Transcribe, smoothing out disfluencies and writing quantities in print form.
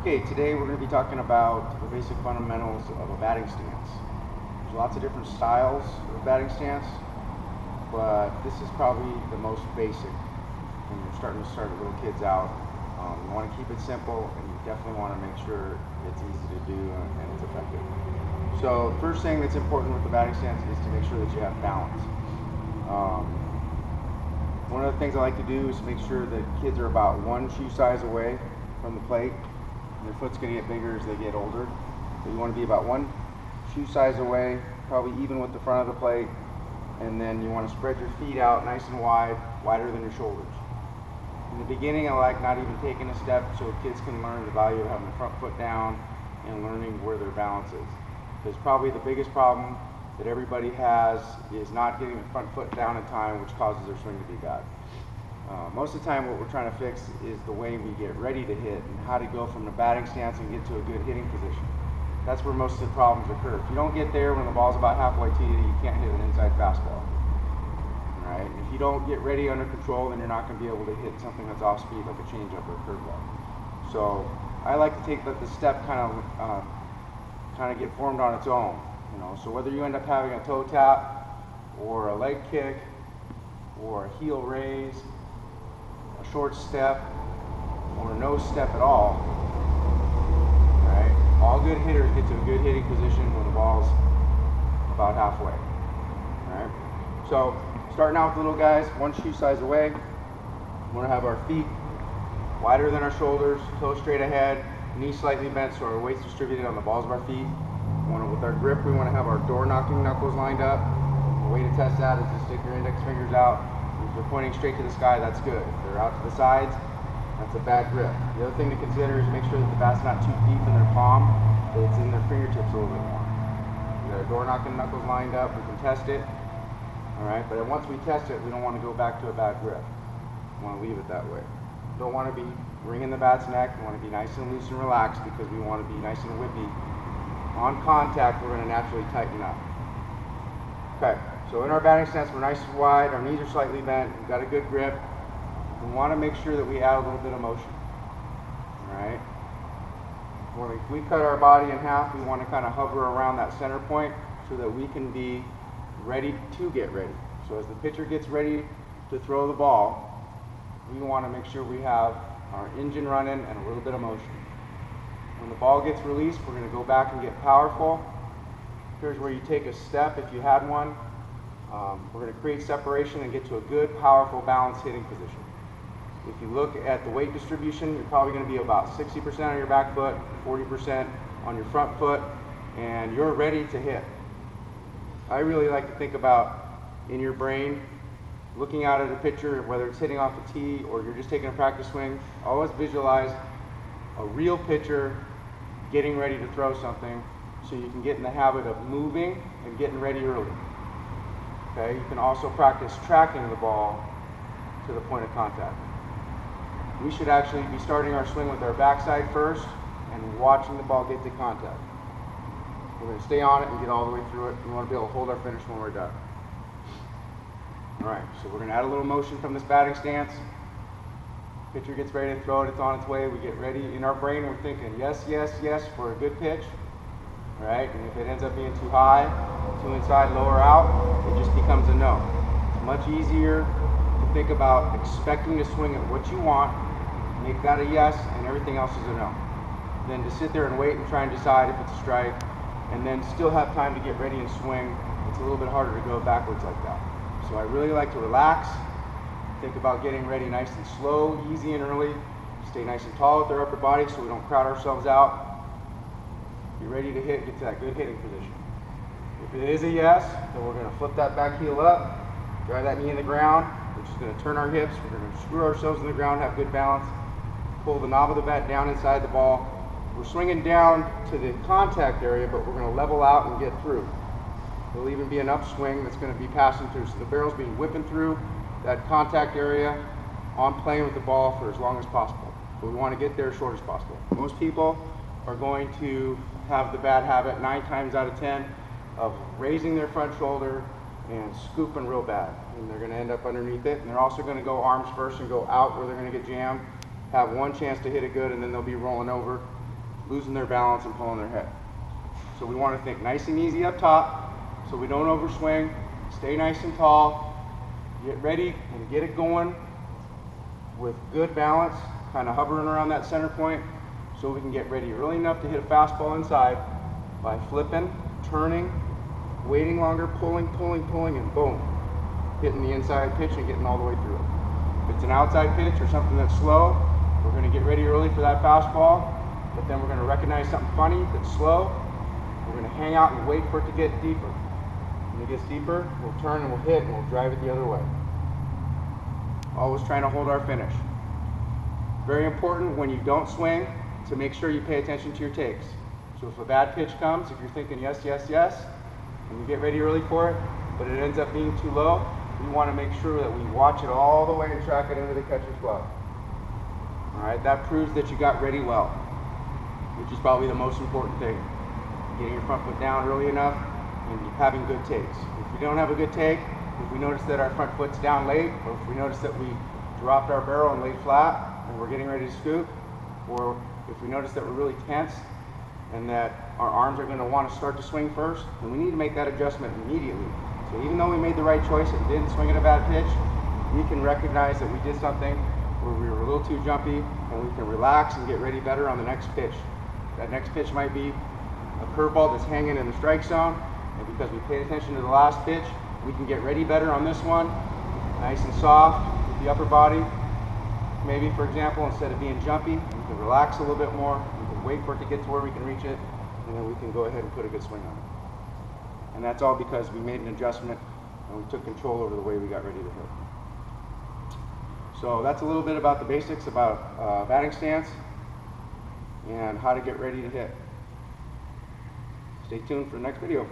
Okay, today we're going to be talking about the basic fundamentals of a batting stance. There's lots of different styles of batting stance, but this is probably the most basic when you're starting to start little kids out. You want to keep it simple, and you definitely want to make sure it's easy to do and it's effective. So the first thing that's important with the batting stance is to make sure that you have balance. One of the things I like to do is make sure that kids are about one shoe size away from the plate. Their foot's going to get bigger as they get older. So you want to be about one shoe size away, probably even with the front of the plate. And then you want to spread your feet out nice and wide, wider than your shoulders. In the beginning, I like not even taking a step so kids can learn the value of having the front foot down and learning where their balance is. Because probably the biggest problem that everybody has is not getting the front foot down in time, which causes their swing to be bad. Most of the time what we're trying to fix is the way we get ready to hit and how to go from the batting stance and get to a good hitting position. That's where most of the problems occur. If you don't get there when the ball's about halfway to you, you can't hit an inside fastball. Right? If you don't get ready under control, then you're not going to be able to hit something that's off speed like a changeup or a curveball. So I like to let the step kind of get formed on its own. So whether you end up having a toe tap or a leg kick or a heel raise, a short step, or no step at all, right? All good hitters get to a good hitting position when the ball's about halfway, right? So starting out with little guys, one shoe size away. We want to have our feet wider than our shoulders, toes straight ahead, knees slightly bent so our weight's distributed on the balls of our feet. With our grip, we want to have our door knocking knuckles lined up. The way to test that is to stick your index fingers out. If they're pointing straight to the sky, that's good. If they're out to the sides, that's a bad grip. The other thing to consider is make sure that the bat's not too deep in their palm, that it's in their fingertips a little bit more. We got our door knocking knuckles lined up, we can test it. Alright, but once we test it, we don't want to go back to a bad grip. We want to leave it that way. Don't want to be wringing the bat's neck, we want to be nice and loose and relaxed because we want to be nice and whippy. On contact, we're going to naturally tighten up. Okay, so in our batting stance, we're nice and wide, our knees are slightly bent, we've got a good grip. We want to make sure that we add a little bit of motion. Alright? When we cut our body in half, we want to kind of hover around that center point so that we can be ready to get ready. So as the pitcher gets ready to throw the ball, we want to make sure we have our engine running and a little bit of motion. When the ball gets released, we're going to go back and get powerful. Here's where you take a step if you had one. We're going to create separation and get to a good, powerful, balanced hitting position. If you look at the weight distribution, you're probably going to be about 60% on your back foot, 40% on your front foot, and you're ready to hit. I really like to think about, in your brain, looking out at a pitcher, whether it's hitting off a tee or you're just taking a practice swing, always visualize a real pitcher getting ready to throw something so you can get in the habit of moving and getting ready early. Okay, you can also practice tracking the ball to the point of contact. We should actually be starting our swing with our backside first and watching the ball get to contact. We're going to stay on it and get all the way through it. We want to be able to hold our finish when we're done. Alright, so we're going to add a little motion from this batting stance. Pitcher gets ready to throw it, it's on its way, we get ready. In our brain, we're thinking yes, yes, yes for a good pitch. Right? And if it ends up being too high, too inside, lower out, it just becomes a no. It's much easier to think about expecting to swing at what you want, make that a yes, and everything else is a no. Than to sit there and wait and try and decide if it's a strike, and then still have time to get ready and swing. It's a little bit harder to go backwards like that. So I really like to relax. Think about getting ready nice and slow, easy and early. Stay nice and tall with our upper body so we don't crowd ourselves out. Be ready to hit, get to that good hitting position. If it is a yes, then we're going to flip that back heel up, drive that knee in the ground. We're just going to turn our hips. We're going to screw ourselves in the ground, have good balance. Pull the knob of the bat down inside the ball. We're swinging down to the contact area, but we're going to level out and get through. There'll even be an upswing that's going to be passing through. So the barrel's being whipping through that contact area on playing with the ball for as long as possible. But we want to get there as short as possible. Most people are going to have the bad habit 9 times out of 10 of raising their front shoulder and scooping real bad. And they're going to end up underneath it. And they're also going to go arms first and go out where they're going to get jammed, have one chance to hit it good, and then they'll be rolling over losing their balance and pulling their head. So we want to think nice and easy up top so we don't overswing. Stay nice and tall. Get ready and get it going with good balance, kind of hovering around that center point so we can get ready early enough to hit a fastball inside by flipping, turning, waiting longer, pulling, and boom, hitting the inside pitch and getting all the way through it. If it's an outside pitch or something that's slow, we're going to get ready early for that fastball, but then we're going to recognize something funny that's slow. We're going to hang out and wait for it to get deeper. When it gets deeper, we'll turn and we'll hit and we'll drive it the other way. Always trying to hold our finish. Very important when you don't swing to make sure you pay attention to your takes. So if a bad pitch comes, if you're thinking yes, yes, yes, and you get ready early for it, but it ends up being too low, we want to make sure that we watch it all the way and track it into the catcher's glove. All right, that proves that you got ready well, which is probably the most important thing. Getting your front foot down early enough and having good takes. If we don't have a good take, if we notice that our front foot's down late, or if we notice that we dropped our barrel and laid flat and we're getting ready to scoop, or if we notice that we're really tense and that our arms are going to want to start to swing first, then we need to make that adjustment immediately. So even though we made the right choice and didn't swing at a bad pitch, we can recognize that we did something where we were a little too jumpy, and we can relax and get ready better on the next pitch. That next pitch might be a curveball that's hanging in the strike zone, and because we paid attention to the last pitch, we can get ready better on this one, nice and soft with the upper body. Maybe, for example, instead of being jumpy, we can relax a little bit more, we can wait for it to get to where we can reach it, and then we can go ahead and put a good swing on it. And that's all because we made an adjustment and we took control over the way we got ready to hit. So that's a little bit about the basics about batting stance and how to get ready to hit. Stay tuned for the next video.